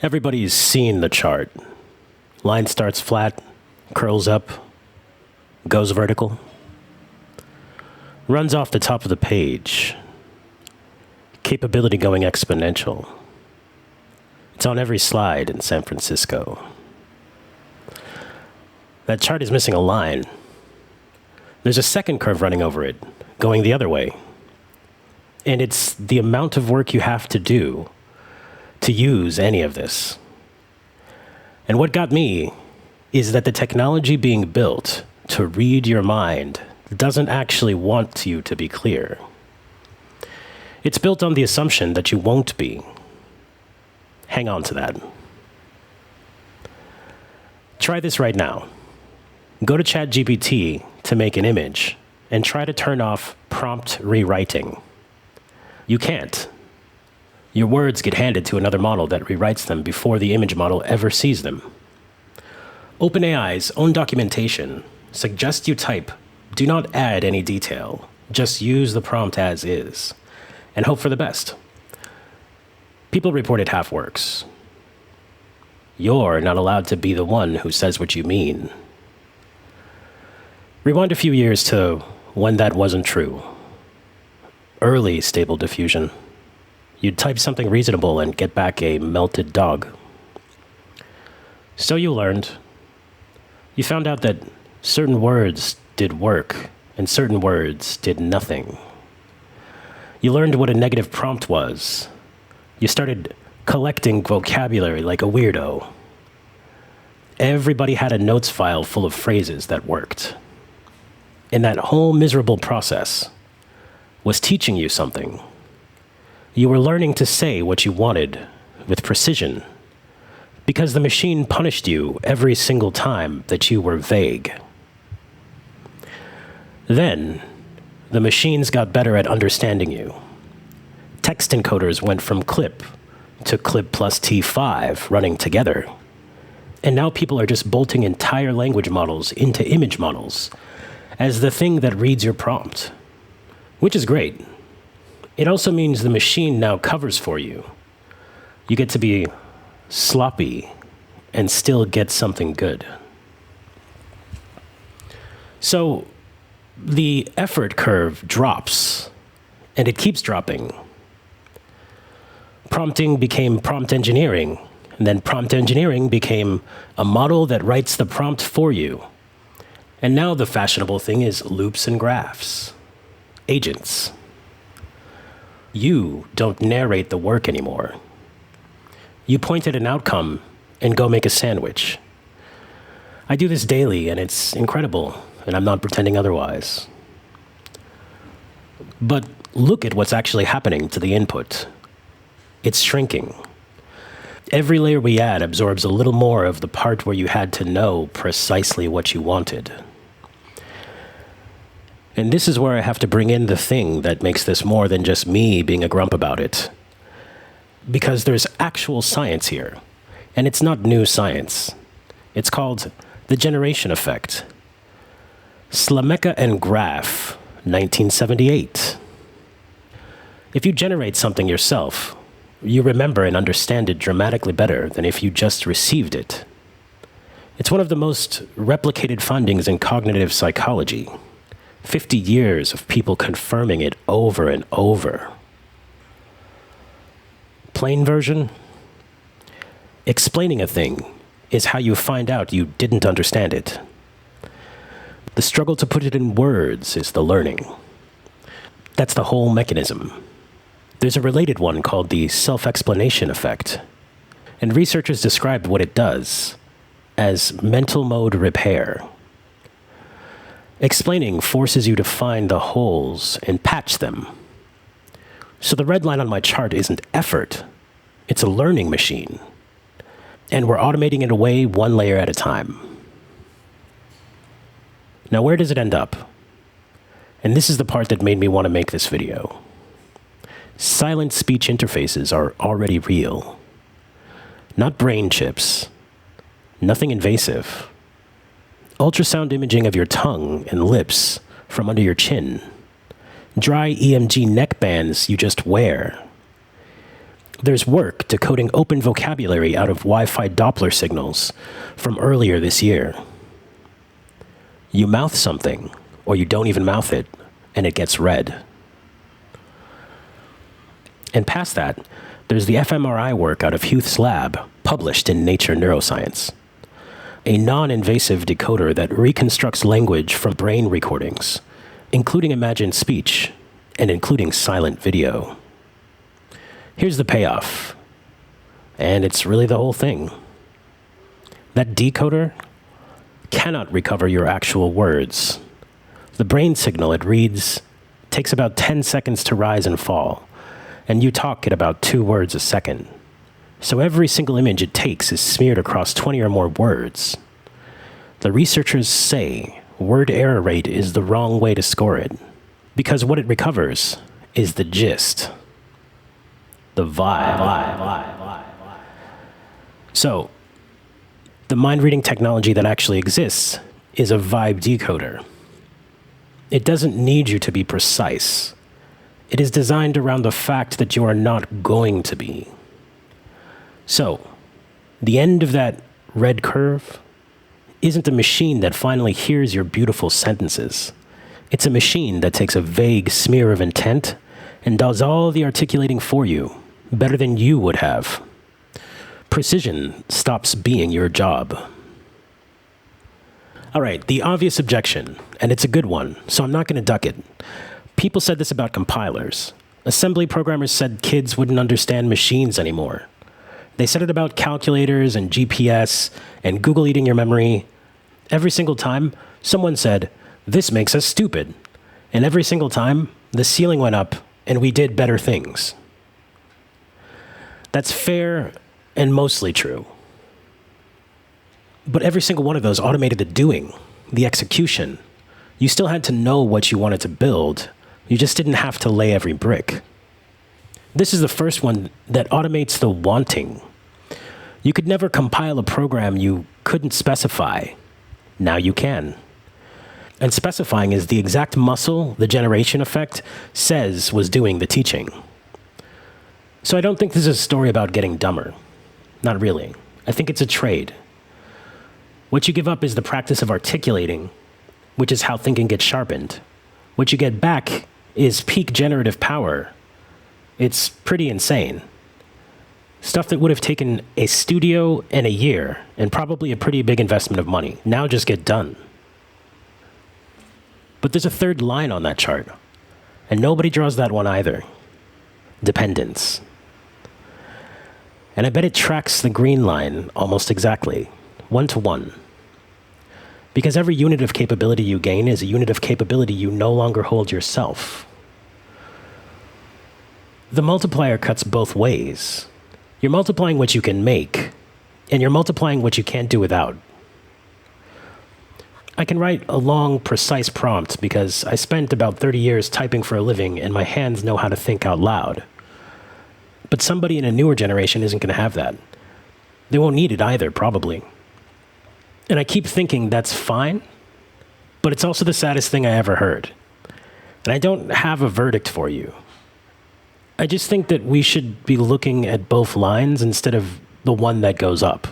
Everybody's seen the chart. Line starts flat, curls up, goes vertical, runs off the top of the page. Capability going exponential. It's on every slide in San Francisco. That chart is missing a line. There's a second curve running over it, going the other way. And it's the amount of work you have to do to use any of this. And what got me is that the technology being built to read your mind doesn't actually want you to be clear. It's built on the assumption that you won't be. Hang on to that. Try this right now. Go to ChatGPT to make an image and try to turn off prompt rewriting. You can't. Your words get handed to another model that rewrites them before the image model ever sees them. OpenAI's own documentation suggests you type, do not add any detail, just use the prompt as is, and hope for the best. People report it half works. You're not allowed to be the one who says what you mean. Rewind a few years to when that wasn't true. Early Stable Diffusion. You'd type something reasonable and get back a melted dog. So you learned. You found out that certain words did work and certain words did nothing. You learned what a negative prompt was. You started collecting vocabulary like a weirdo. Everybody had a notes file full of phrases that worked. And that whole miserable process was teaching you something. You were learning to say what you wanted with precision because the machine punished you every single time that you were vague. Then, the machines got better at understanding you. Text encoders went from clip to clip plus T5 running together. And now people are just bolting entire language models into image models as the thing that reads your prompt, which is great. It also means the machine now covers for you. You get to be sloppy and still get something good. So the effort curve drops, and it keeps dropping. Prompting became prompt engineering, and then prompt engineering became a model that writes the prompt for you. And now the fashionable thing is loops and graphs, agents. You don't narrate the work anymore. You point at an outcome and go make a sandwich. I do this daily, and it's incredible, and I'm not pretending otherwise. But look at what's actually happening to the input. It's shrinking. Every layer we add absorbs a little more of the part where you had to know precisely what you wanted. And this is where I have to bring in the thing that makes this more than just me being a grump about it. Because there's actual science here, and it's not new science. It's called the generation effect. Slameka and Graf, 1978. If you generate something yourself, you remember and understand it dramatically better than if you just received it. It's one of the most replicated findings in cognitive psychology. 50 years of people confirming it over and over. Plain version? Explaining a thing is how you find out you didn't understand it. The struggle to put it in words is the learning. That's the whole mechanism. There's a related one called the self-explanation effect, and researchers described what it does as mental mode repair. Explaining forces you to find the holes and patch them. So the red line on my chart isn't effort, it's a learning machine. And we're automating it away one layer at a time. Now where does it end up? And this is the part that made me want to make this video. Silent speech interfaces are already real. Not brain chips. Nothing invasive. Ultrasound imaging of your tongue and lips from under your chin. Dry EMG neck bands you just wear. There's work decoding open vocabulary out of Wi-Fi Doppler signals from earlier this year. You mouth something, or you don't even mouth it, and it gets read. And past that, there's the fMRI work out of Huth's lab, published in Nature Neuroscience. A non-invasive decoder that reconstructs language from brain recordings, including imagined speech, and including silent video. Here's the payoff. And it's really the whole thing. That decoder cannot recover your actual words. The brain signal it reads takes about 10 seconds to rise and fall, and you talk at about 2 words a second. So every single image it takes is smeared across 20 or more words. The researchers say word error rate is the wrong way to score it, because what it recovers is the gist, the vibe. So, the mind-reading technology that actually exists is a vibe decoder. It doesn't need you to be precise. It is designed around the fact that you are not going to be. So, the end of that red curve isn't a machine that finally hears your beautiful sentences. It's a machine that takes a vague smear of intent and does all the articulating for you, better than you would have. Precision stops being your job. All right, the obvious objection, and it's a good one, so I'm not going to duck it. People said this about compilers. Assembly programmers said kids wouldn't understand machines anymore. They said it about calculators and GPS and Google eating your memory. Every single time, someone said, "This makes us stupid." And every single time, the ceiling went up and we did better things. That's fair and mostly true. But every single one of those automated the doing, the execution. You still had to know what you wanted to build. You just didn't have to lay every brick. This is the first one that automates the wanting. You could never compile a program you couldn't specify. Now you can. And specifying is the exact muscle the generation effect says was doing the teaching. So I don't think this is a story about getting dumber. Not really. I think it's a trade. What you give up is the practice of articulating, which is how thinking gets sharpened. What you get back is peak generative power. It's pretty insane. Stuff that would have taken a studio and a year, and probably a pretty big investment of money, now just get done. But there's a third line on that chart, and nobody draws that one either. Dependence. And I bet it tracks the green line almost exactly, 1-to-1. Because every unit of capability you gain is a unit of capability you no longer hold yourself. The multiplier cuts both ways. You're multiplying what you can make, and you're multiplying what you can't do without. I can write a long, precise prompt because I spent about 30 years typing for a living and my hands know how to think out loud. But somebody in a newer generation isn't going to have that. They won't need it either, probably. And I keep thinking that's fine, but it's also the saddest thing I ever heard. And I don't have a verdict for you. I just think that we should be looking at both lines instead of the one that goes up.